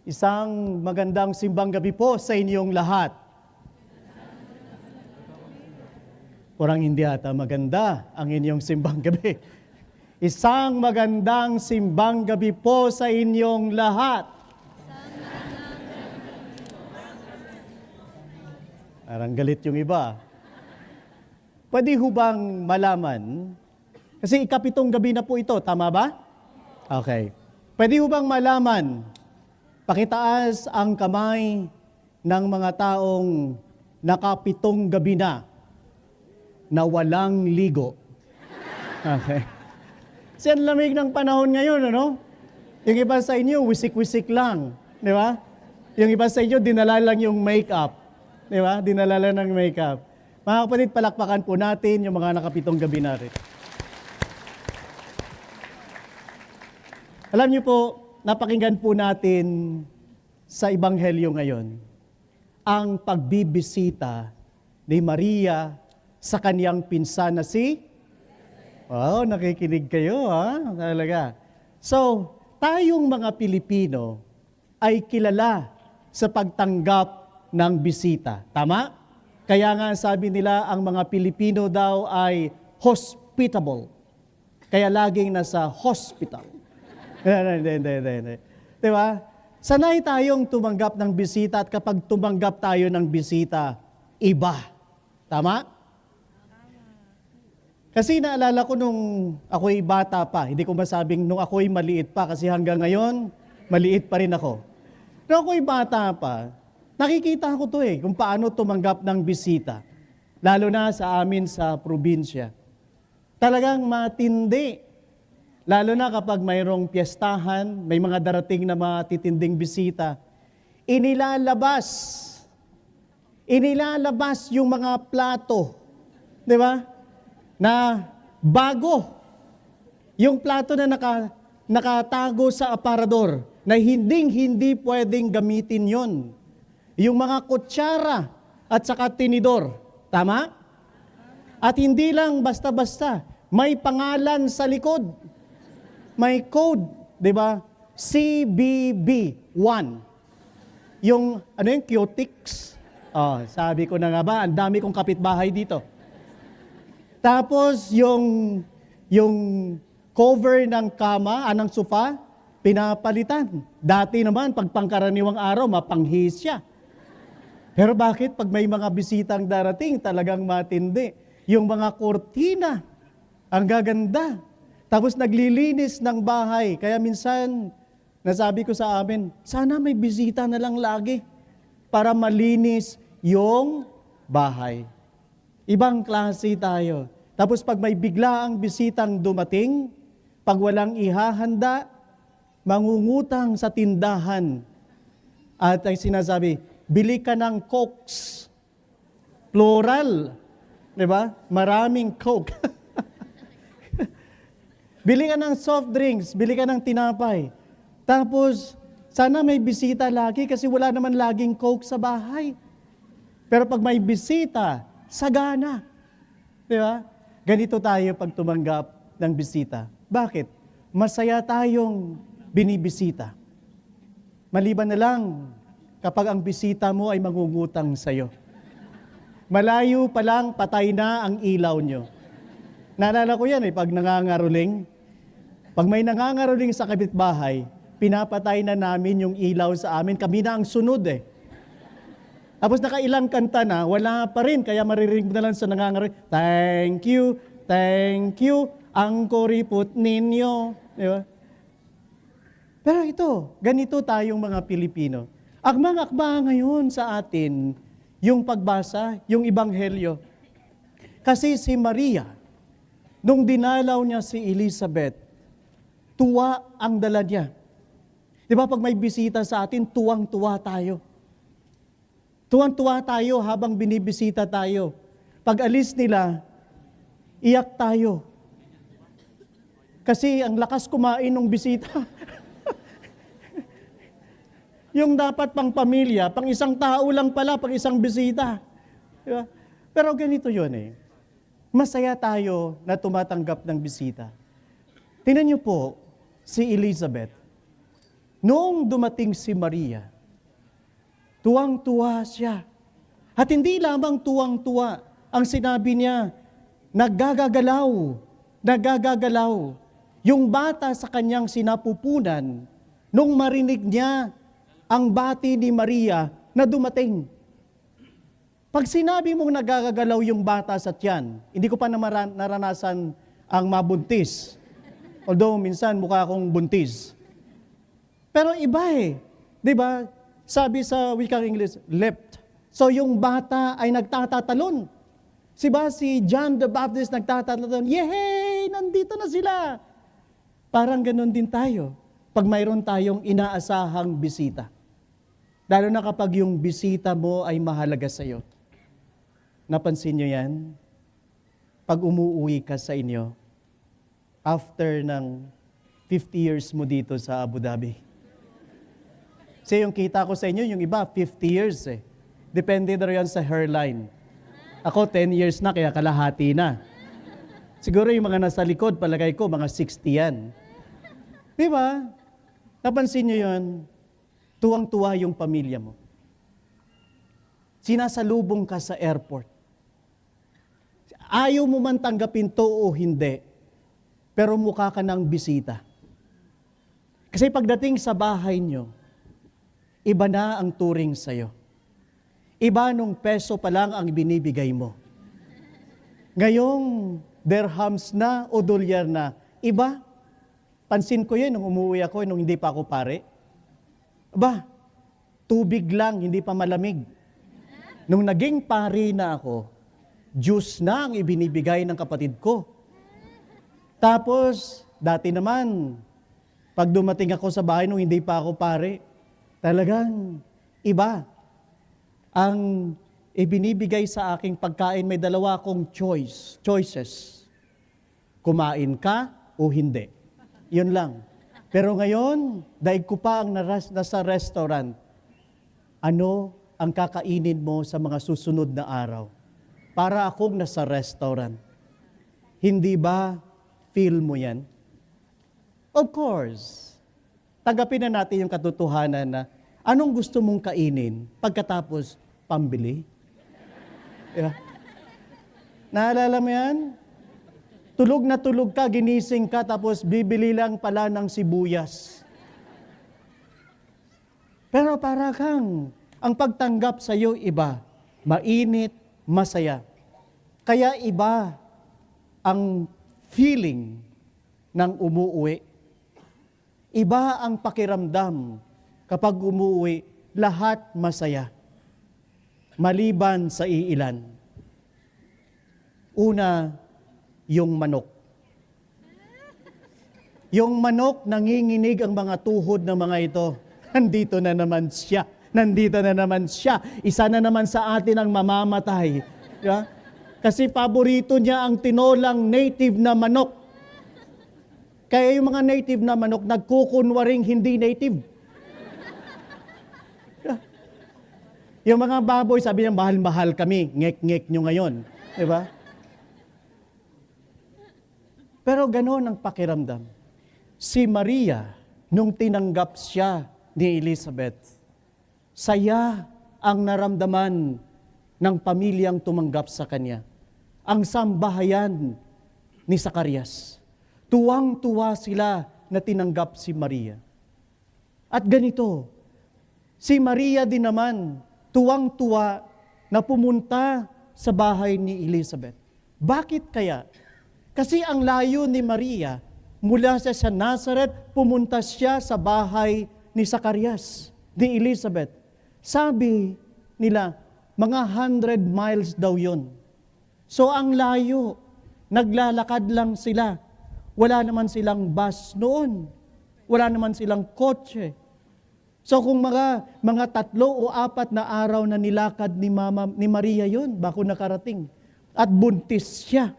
Isang magandang simbang gabi po sa inyong lahat. Parang hindi ata maganda ang inyong simbang gabi. Isang magandang simbang gabi po sa inyong lahat. Parang galit yung iba. Pwede ho bang malaman? Kasi ikapitong gabi na po ito, tama ba? Okay. Pwede ho bang malaman? Pakitaas ang kamay ng mga taong nakapitong gabi na walang ligo. Okay. Kasi ang lamig ng panahon ngayon, ano? Yung iba sa inyo, wisik-wisik lang. Di ba? Yung iba sa inyo, dinala lang yung makeup. Di ba? Dinala lang ng makeup. Mga kapatid, palakpakan po natin yung mga nakapitong gabi natin. Alam niyo po, napakinggan po natin sa Ebanghelyo ngayon ang pagbibisita ni Maria sa kaniyang pinsan na si... Wow, nakikinig kayo ha? Talaga. So, tayong mga Pilipino ay kilala sa pagtanggap ng bisita. Tama? Kaya nga sabi nila ang mga Pilipino daw ay hospitable. Kaya laging nasa hospital. Hindi. Diba? Sanay tayong tumanggap ng bisita at kapag tumanggap tayo ng bisita, iba. Tama? Kasi naalala ko nung ako'y bata pa, hindi ko masabing nung ako'y maliit pa kasi hanggang ngayon, maliit pa rin ako. Nung ako'y bata pa, nakikita ko to kung paano tumanggap ng bisita. Lalo na sa amin sa probinsya. Talagang matindi. Lalo na kapag mayroong piyestahan, may mga darating na matitinding bisita, inilalabas yung mga plato, di ba? Na bago. Yung plato na nakatago sa aparador, na hindi pwedeng gamitin yon. Yung mga kutsara at saka tinidor. Tama? At hindi lang basta-basta, may pangalan sa likod. May code, di ba? CBB1. Yung, cutics. Oh, sabi ko na nga ba, ang dami kong kapitbahay dito. Tapos, yung cover ng kama, ng sofa, pinapalitan. Dati naman, pag pangkaraniwang araw, mapanghis siya. Pero bakit pag may mga bisitang darating, talagang matindi? Yung mga kortina, ang gaganda. Tapos naglilinis ng bahay. Kaya minsan, nasabi ko sa amin, sana may bisita na lang lagi para malinis yung bahay. Ibang klase tayo. Tapos pag may biglaang bisitang dumating, pag walang ihahanda, mangungutang sa tindahan. At ay sinasabi, bili ka ng Cokes. Plural. Diba? Maraming Coke. Bili ka ng soft drinks, bili ka ng tinapay. Tapos, sana may bisita lagi kasi wala naman laging Coke sa bahay. Pero pag may bisita, sagana. Di ba? Ganito tayo pag tumanggap ng bisita. Bakit? Masaya tayong binibisita. Maliban na lang kapag ang bisita mo ay mangungutang sa'yo. Malayo pa lang, patay na ang ilaw nyo. Naalala ko yan pag nangangaruling. Pag may nangangaruling sa kapitbahay, pinapatay na namin yung ilaw sa amin. Kami na ang sunod Tapos nakailang kanta na, wala pa rin. Kaya maririnig mo na lang sa nangangaruling, thank you, ang kuripot ninyo. Di ba? Pero ito, ganito tayong mga Pilipino. Akbang-akbang ngayon sa atin, yung pagbasa, yung Ebanghelyo. Kasi si Maria, nung dinalaw niya si Elizabeth, tuwa ang dala niya. Di ba pag may bisita sa atin, tuwang-tuwa tayo. Tuwang-tuwa tayo habang binibisita tayo. Pag alis nila, iyak tayo. Kasi ang lakas kumain ng bisita. Yung dapat pang pamilya, pang isang tao lang pala, pang isang bisita. Di ba? Pero ganito yun Masaya tayo na tumatanggap ng bisita. Tingnan niyo po, si Elizabeth. Noong dumating si Maria, tuwang-tuwa siya. At hindi lamang tuwang-tuwa, ang sinabi niya, nagagagalaw. Yung bata sa kanyang sinapupunan, nung marinig niya ang bati ni Maria na dumating. Pag sinabi mong nagagagalaw yung bata sa tiyan, hindi ko pa naranasan ang mabuntis. Although minsan mukha akong buntis. Pero iba eh. Di ba? Sabi sa wikang English, leapt. So yung bata ay nagtatatalon. Si John the Baptist nagtatatalon, yehey! Nandito na sila! Parang ganun din tayo pag mayroon tayong inaasahang bisita. Lalo na kapag yung bisita mo ay mahalaga sa iyo. Napansin nyo yan? Pag umuwi ka sa inyo, after ng 50 years mo dito sa Abu Dhabi. Kasi yung kita ko sa inyo, yung iba, 50 years eh. Depende na yan sa hairline. Ako, 10 years na, kaya kalahati na. Siguro yung mga nasa likod, palagay ko, mga 60 yan. Di ba? Napansin nyo yun? Tuwang-tuwa yung pamilya mo. Sinasalubong ka sa airport. Ayaw mo man tanggapin to o hindi, pero mukha ka ng bisita. Kasi pagdating sa bahay nyo, iba na ang turing sa'yo. Iba nung peso pa lang ang binibigay mo. Ngayong dirhams na o dolyar na, iba. Pansin ko yun nung umuwi ako, nung hindi pa ako pare. Aba, tubig lang, hindi pa malamig. Nung naging pare na ako, juice na ang ibinibigay ng kapatid ko. Tapos, dati naman, pag dumating ako sa bahay nung hindi pa ako pare, talagang iba. Ang ibinibigay sa aking pagkain, may dalawa akong choices. Kumain ka o hindi. Yun lang. Pero ngayon, daig ko pa ang nasa restaurant. Ano ang kakainin mo sa mga susunod na araw? Para akong nasa restaurant. Hindi ba feel mo yan? Of course. Tanggapin na natin yung katotohanan na anong gusto mong kainin pagkatapos pambili? Yeah. Naalala mo yan? Tulog na tulog ka, ginising ka, tapos bibili lang pala ng sibuyas. Pero para kang, ang pagtanggap sa iyo iba, mainit, masaya. Kaya iba ang feeling ng umuwi. Iba ang pakiramdam kapag umuwi, lahat masaya. Maliban sa iilan. Una, yung manok. Yung manok, nanginginig ang mga tuhod ng mga ito. Nandito na naman siya. Nandito na naman siya. Isa na naman sa atin ang mamamatay. Yeah? Kasi paborito niya ang tinolang native na manok. Kaya yung mga native na manok, nagkukunwaring hindi native. Yeah. Yung mga baboy, sabi niya, mahal-mahal kami. Ngek-ngek nyo ngayon. Diba? Pero gano'n ang pakiramdam. Si Maria, nung tinanggap siya ni Elizabeth, saya ang naramdaman ng pamilyang tumanggap sa kanya. Ang sambahayan ni Zacarias. Tuwang-tuwa sila na tinanggap si Maria. At ganito, si Maria din naman, tuwang-tuwa na pumunta sa bahay ni Elizabeth. Bakit kaya? Kasi ang layo ni Maria, mula sa Nazareth, pumunta siya sa bahay ni Zacarias, ni Elizabeth. Sabi nila, mga 100 miles daw yun. So ang layo, naglalakad lang sila. Wala naman silang bus noon. Wala naman silang kotse. So kung mga 3 o 4 na araw na nilakad ni Maria yun, bago nakarating. At buntis siya.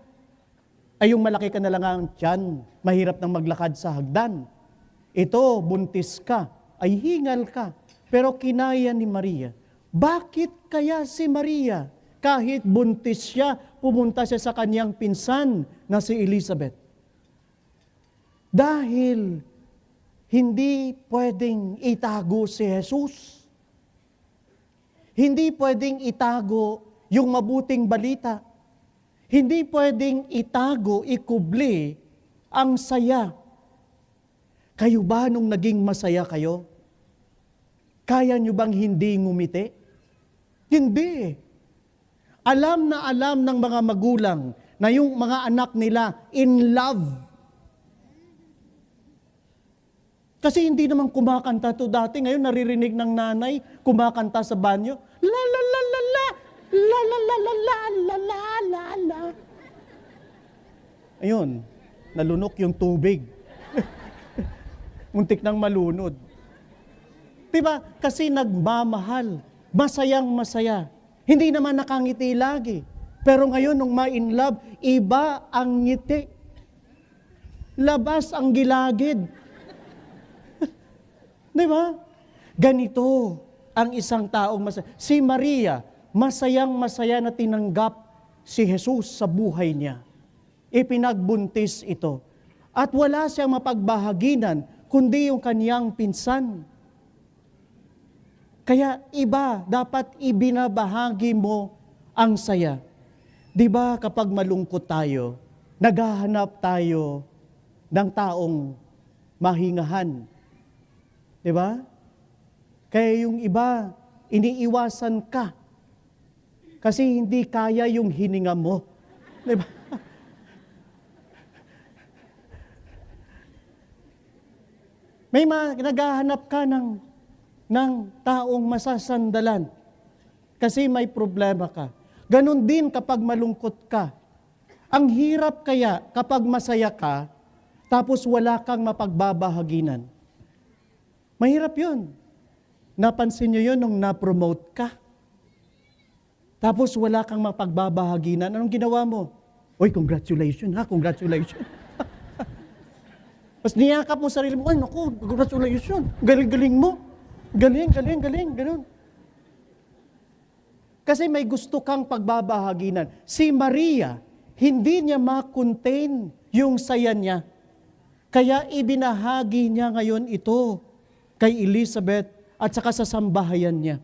Ay yung malaki ka na lang ang tiyan, mahirap nang maglakad sa hagdan. Ito, buntis ka, ay hingal ka. Pero kinaya ni Maria. Bakit kaya si Maria, kahit buntis siya, pumunta siya sa kanyang pinsan na si Elizabeth? Dahil hindi pwedeng itago si Jesus. Hindi pwedeng itago yung mabuting balita. Hindi pwedeng itago, ikubli ang saya. Kayo ba nung naging masaya kayo? Kaya nyo bang hindi ngumiti? Hindi. Alam na alam ng mga magulang na yung mga anak nila in love. Kasi hindi naman kumakanta to dati. Ngayon naririnig ng nanay, kumakanta sa banyo. La la la la la, la la la la la la la la la. Ayun, nalunok yung tubig. Muntik nang malunod. Diba? Kasi nagmamahal. Masayang masaya. Hindi naman nakangiti lagi. Pero ngayon, nung ma-in love, iba ang ngiti. Labas ang gilagid. Diba? Ganito ang isang taong masaya. Si Maria, masayang masaya na tinanggap si Jesus sa buhay niya. Ipinagbuntis ito. At wala siyang mapagbahaginan, kundi yung kaniyang pinsan. Kaya iba, dapat ibinabahagi mo ang saya. Di ba kapag malungkot tayo, naghahanap tayo ng taong mahingahan. Di ba? Kaya yung iba, iniiwasan ka. Kasi hindi kaya yung hininga mo. Di ba? May naghahanap ka ng taong masasandalan kasi may problema ka. Ganon din kapag malungkot ka. Ang hirap kaya kapag masaya ka, tapos wala kang mapagbabahaginan. Mahirap yun. Napansin nyo yun nung na-promote ka. Tapos wala kang mapagbabahaginan. Anong ginawa mo? Uy, congratulations ha, congratulations. Tapos niyakap mo sarili mo, ay naku, congratulations, galing-galing mo. Galing, ganun. Kasi may gusto kang pagbabahaginan. Si Maria, hindi niya ma-contain yung saya niya. Kaya ibinahagi niya ngayon ito kay Elizabeth at saka sa sambahayan niya.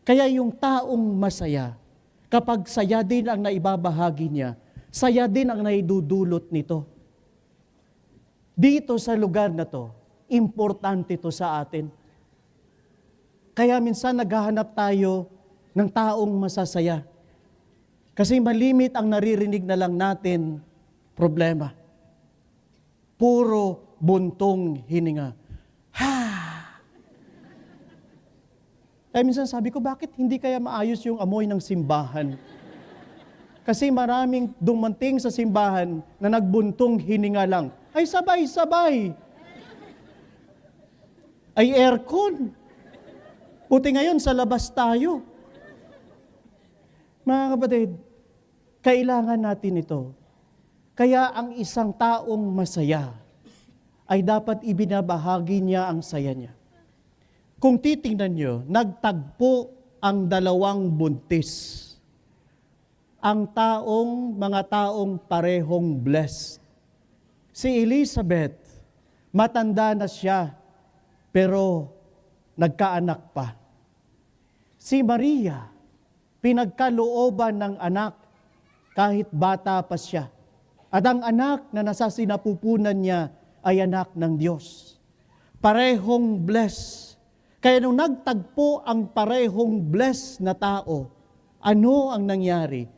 Kaya yung taong masaya, kapag saya din ang naibabahagi niya, saya din ang naidudulot nito. Dito sa lugar na to, importante to sa atin. Kaya minsan naghahanap tayo ng taong masasaya. Kasi malimit ang naririnig na lang natin problema. Puro buntong hininga. Ha! Kaya minsan sabi ko, bakit hindi kaya maayos yung amoy ng simbahan? Kasi maraming dumating sa simbahan na nagbuntong hininga lang. Ay sabay-sabay. Ay aircon. Buti ngayon sa labas tayo. Mga kapatid, kailangan natin ito. Kaya ang isang taong masaya ay dapat ibinabahagi niya ang saya niya. Kung titingnan nyo, nagtagpo ang dalawang buntis. Ang mga taong parehong blessed. Si Elizabeth, matanda na siya, pero nagkaanak pa. Si Maria, pinagkalooban ng anak kahit bata pa siya. At ang anak na nasa sinapupunan niya ay anak ng Diyos. Parehong blessed. Kaya nung nagtagpo ang parehong blessed na tao, ano ang nangyari?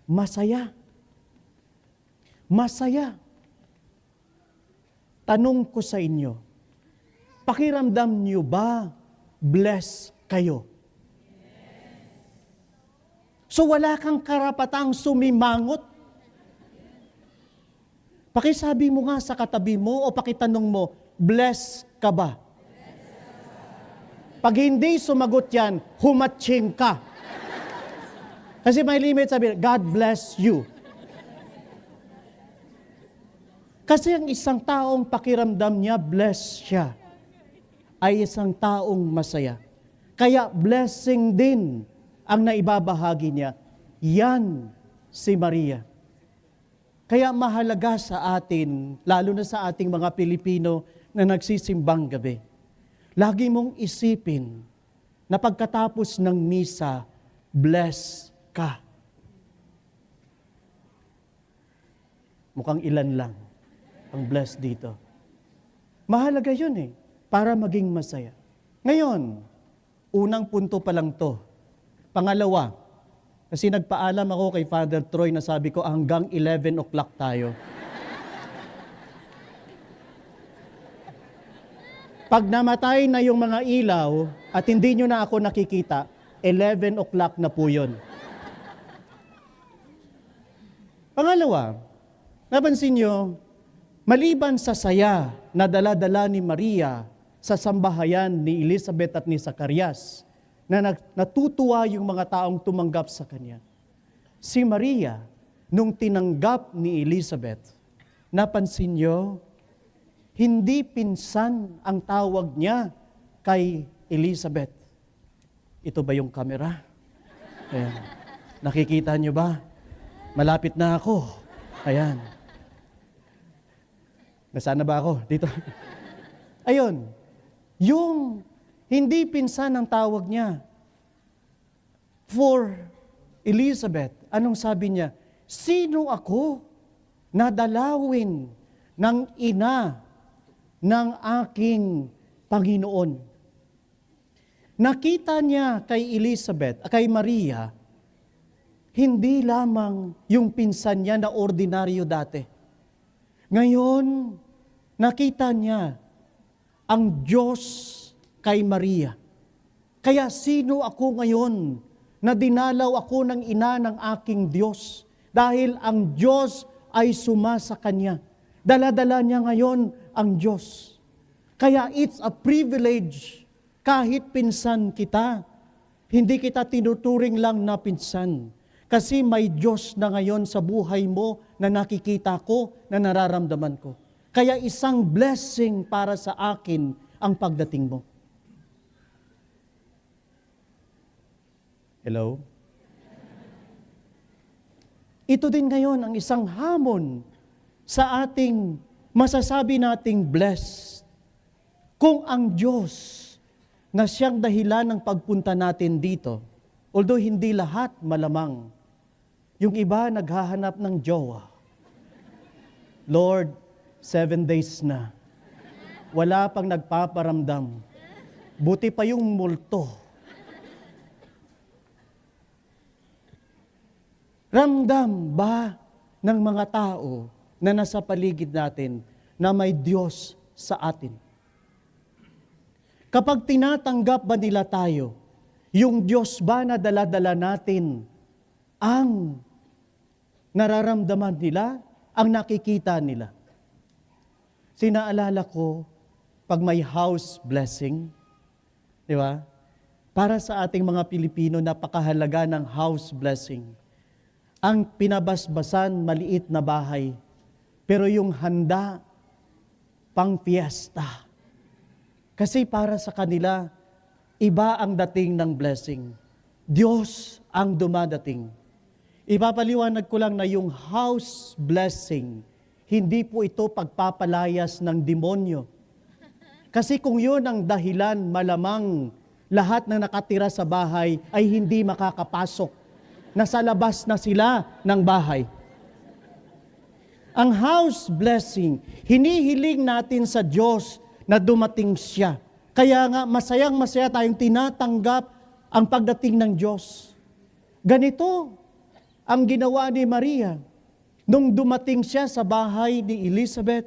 Masaya. Masaya. Tanong ko sa inyo, pakiramdam niyo ba blessed kayo? So wala kang karapatang sumimangot. Pakisabi mo nga sa katabi mo o pakitanong mo, blessed ka ba? Pag hindi sumagot yan, humatching ka. Kasi may limit sabi, God bless you. Kasi ang isang taong pakiramdam niya, blessed siya, ay isang taong masaya. Kaya blessing din ang naibabahagi niya. Yan si Maria. Kaya mahalaga sa atin, lalo na sa ating mga Pilipino, na nagsisimbang gabi, lagi mong isipin na pagkatapos ng misa, bless ka. Mukhang ilan lang ang bless dito. Mahalaga yun para maging masaya. Ngayon, unang punto pa lang to. Pangalawa, kasi nagpaalam ako kay Father Troy na sabi ko hanggang 11 o'clock tayo. Pag namatay na yung mga ilaw at hindi nyo na ako nakikita, 11 o'clock na po yun. Pangalawa, napansin nyo, maliban sa saya na dala-dala ni Maria sa sambahayan ni Elizabeth at ni Zacarias, na natutuwa yung mga taong tumanggap sa kanya. Si Maria, nung tinanggap ni Elizabeth, napansin nyo, hindi pinsan ang tawag niya kay Elizabeth. Ito ba yung camera? Ayan. Nakikita nyo ba? Malapit na ako. Ayan. Nasaan na ba ako? Dito. Ayun. Yung hindi pinsan ang tawag niya. For Elizabeth, anong sabi niya? Sino ako na dalawin ng ina ng aking Panginoon? Nakita niya kay Elizabeth, kay Maria, hindi lamang yung pinsan niya na ordinaryo dati. Ngayon, nakita niya ang Diyos kay Maria. Kaya sino ako ngayon na dinalaw ako ng ina ng aking Diyos? Dahil ang Diyos ay suma sa kanya. Dala-dala niya ngayon ang Diyos. Kaya it's a privilege kahit pinsan kita. Hindi kita tinuturing lang na pinsan. Kasi may Diyos na ngayon sa buhay mo na nakikita ko, na nararamdaman ko. Kaya isang blessing para sa akin ang pagdating mo. Hello? Ito din ngayon ang isang hamon sa ating masasabi nating blessed. Kung ang Diyos na siyang dahilan ng pagpunta natin dito, although hindi lahat malamang, yung iba naghahanap ng jowa. Lord, 7 days na. Wala pang nagpaparamdam. Buti pa yung multo. Ramdam ba ng mga tao na nasa paligid natin na may Diyos sa atin? Kapag tinatanggap ba nila tayo, yung Diyos ba na dala-dala natin ang nararamdaman nila, ang nakikita nila? Sinaalala ko, pag may house blessing, di ba? Para sa ating mga Pilipino, napakahalaga ng house blessing. Ang pinabasbasan, maliit na bahay. Pero yung handa, pang fiesta. Kasi para sa kanila, iba ang dating ng blessing. Diyos ang dumadating. Ipapaliwanag ko lang na yung house blessing, hindi po ito pagpapalayas ng demonyo. Kasi kung yun ang dahilan, malamang lahat na nakatira sa bahay ay hindi makakapasok. Nasa labas na sila ng bahay. Ang house blessing, hinihiling natin sa Diyos na dumating siya. Kaya nga, masayang-masaya tayong tinatanggap ang pagdating ng Diyos. Ganito ang ginawa ni Maria. Nung dumating siya sa bahay ni Elizabeth,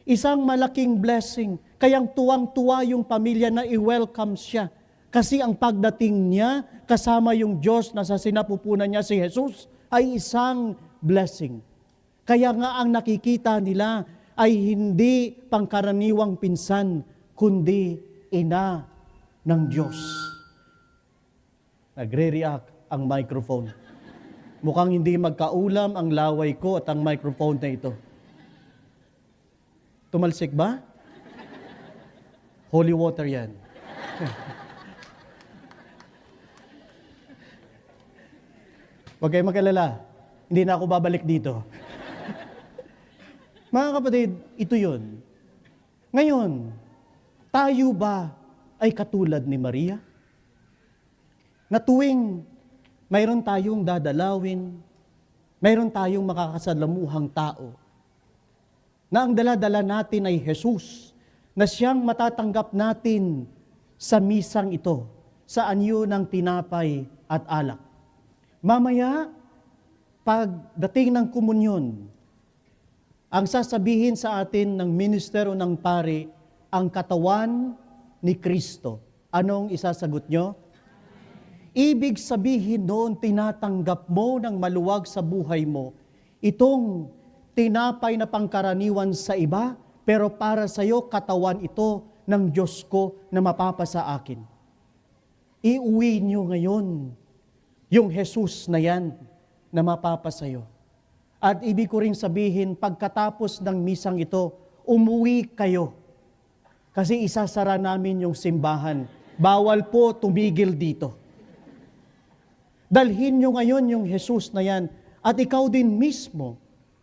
isang malaking blessing. Kayang tuwang-tuwa yung pamilya na i-welcome siya. Kasi ang pagdating niya, kasama yung Diyos na sa sinapupunan niya si Jesus, ay isang blessing. Kaya nga ang nakikita nila ay hindi pangkaraniwang pinsan, kundi ina ng Diyos. Nagre-react ang microphone. Mukhang hindi magkaulam ang laway ko at ang microphone na ito. Tumalsik ba? Holy water yan. Huwag kayong mag-alala. Hindi na ako babalik dito. Mga kapatid, ito yun. Ngayon, tayo ba ay katulad ni Maria? Na tuwing mayroon tayong dadalawin, mayroon tayong makakasalamuhang tao, na ang dala-dala natin ay Jesus, na siyang matatanggap natin sa misang ito, sa anyo ng tinapay at alak. Mamaya, pagdating ng komunyon, ang sasabihin sa atin ng minister o ng pari, ang katawan ni Kristo. Anong isasagot nyo? Ibig sabihin noon, tinatanggap mo ng maluwag sa buhay mo, itong tinapay na pangkaraniwan sa iba, pero para sa iyo, katawan ito ng Diyos ko na mapapasa akin. Iuwi nyo ngayon yung Jesus na yan na mapapasayo. At ibig ko rin sabihin, pagkatapos ng misang ito, umuwi kayo. Kasi isasara namin yung simbahan. Bawal po tumigil dito. Dalhin nyo ngayon yung Jesus na yan. At ikaw din mismo,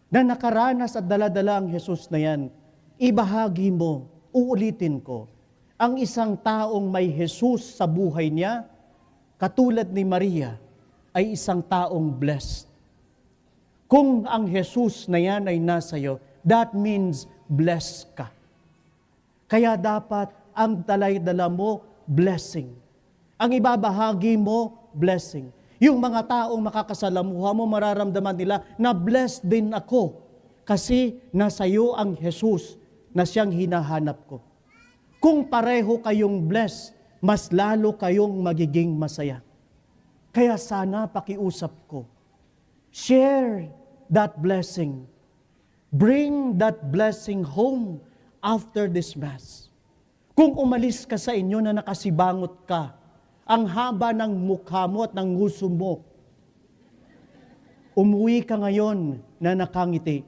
na nakaranas at daladala ang Jesus na yan, ibahagi mo, uulitin ko, ang isang taong may Jesus sa buhay niya, katulad ni Maria, ay isang taong blessed. Kung ang Jesus na yan ay nasa iyo, that means blessed ka. Kaya dapat ang dalay-dala mo, blessing. Ang ibabahagi mo, blessing. Yung mga taong makakasalamuha mo, mararamdaman nila na blessed din ako kasi nasa iyo ang Jesus na siyang hinahanap ko. Kung pareho kayong blessed, mas lalo kayong magiging masaya. Kaya sana pakiusap ko, share that blessing. Bring that blessing home after this Mass. Kung umalis ka sa inyo na nakasibangot ka, ang haba ng mukha mo at ng nguso mo, umuwi ka ngayon na nakangiti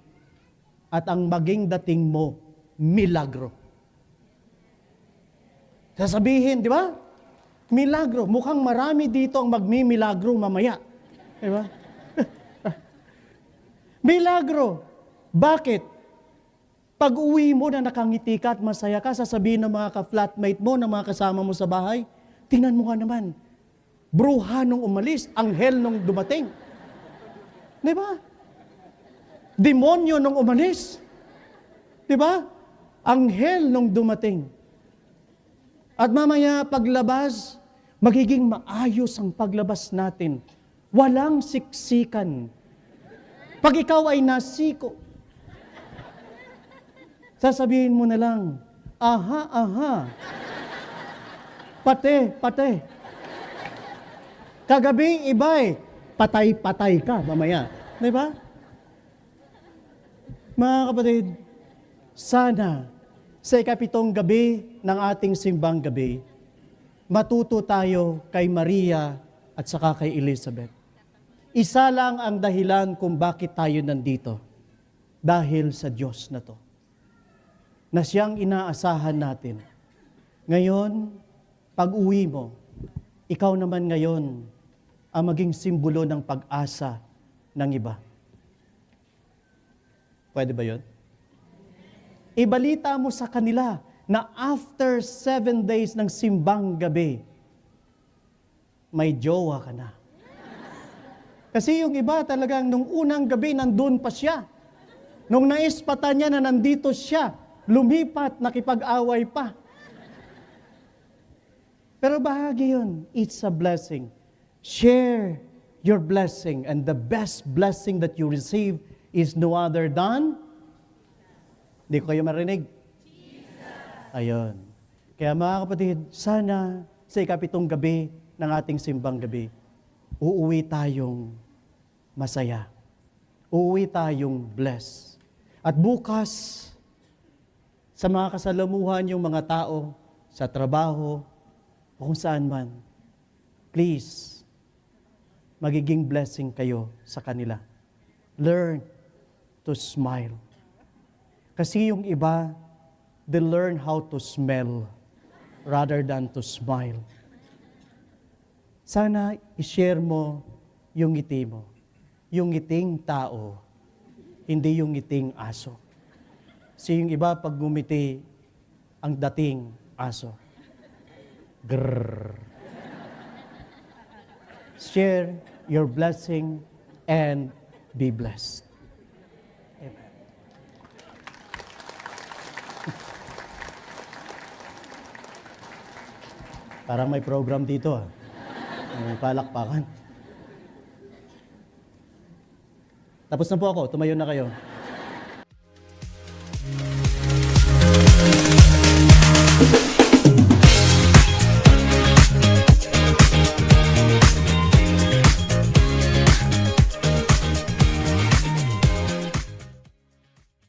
at ang maging dating mo, milagro. Sasabihin, di ba? Milagro. Mukhang marami dito ang magmimilagro mamaya. Di ba? Milagro. Bakit? Pag uwi mo na nakangiti ka at masaya ka, sasabihin ng mga ka-flatmate mo, ng mga kasama mo sa bahay, tingnan mo nga naman, bruha nung umalis, anghel nung dumating. Di ba? Demonyo nung umalis. Di ba? Anghel nung dumating. At mamaya paglabas, magiging maayos ang paglabas natin. Walang siksikan. Pag ikaw ay nasiko, sasabihin mo na lang, aha, aha. Pate. Kagabi, iba'y patay-patay ka mamaya. Di ba? Mga kapatid, sana sa ikapitong gabi ng ating simbang gabi, matuto tayo kay Maria at saka kay Elizabeth. Isa lang ang dahilan kung bakit tayo nandito. Dahil sa Diyos na to. Na siyang inaasahan natin. Ngayon, pag-uwi mo, ikaw naman ngayon ang maging simbolo ng pag-asa ng iba. Pwede ba yun? Ibalita mo sa kanila na after 7 days ng simbang gabi, may jowa ka na. Kasi yung iba talagang nung unang gabi nandun pa siya. Nung naispatan niya na nandito siya, lumipat, nakipag-away pa. Pero bahagi yun. It's a blessing. Share your blessing. And the best blessing that you receive is no other than... Hindi ko kayo marinig? Jesus. Ayun. Kaya mga kapatid, sana sa ikapitong gabi ng ating simbang gabi, uuwi tayong masaya. Uuwi tayong blessed. At bukas, sa mga kasalamuhan yung mga tao, sa trabaho, o kung saan man, please, magiging blessing kayo sa kanila. Learn to smile. Kasi yung iba, they learn how to smell rather than to smile. Sana i-share mo yung ngiti mo. Yung ngiting tao, hindi yung ngiting aso. Kasi yung iba pag gumiti, ang dating aso. Grrr. Share your blessing and be blessed. Amen. Parang may program dito ah. May palakpakan. Tapos na po ako, tumayo na kayo.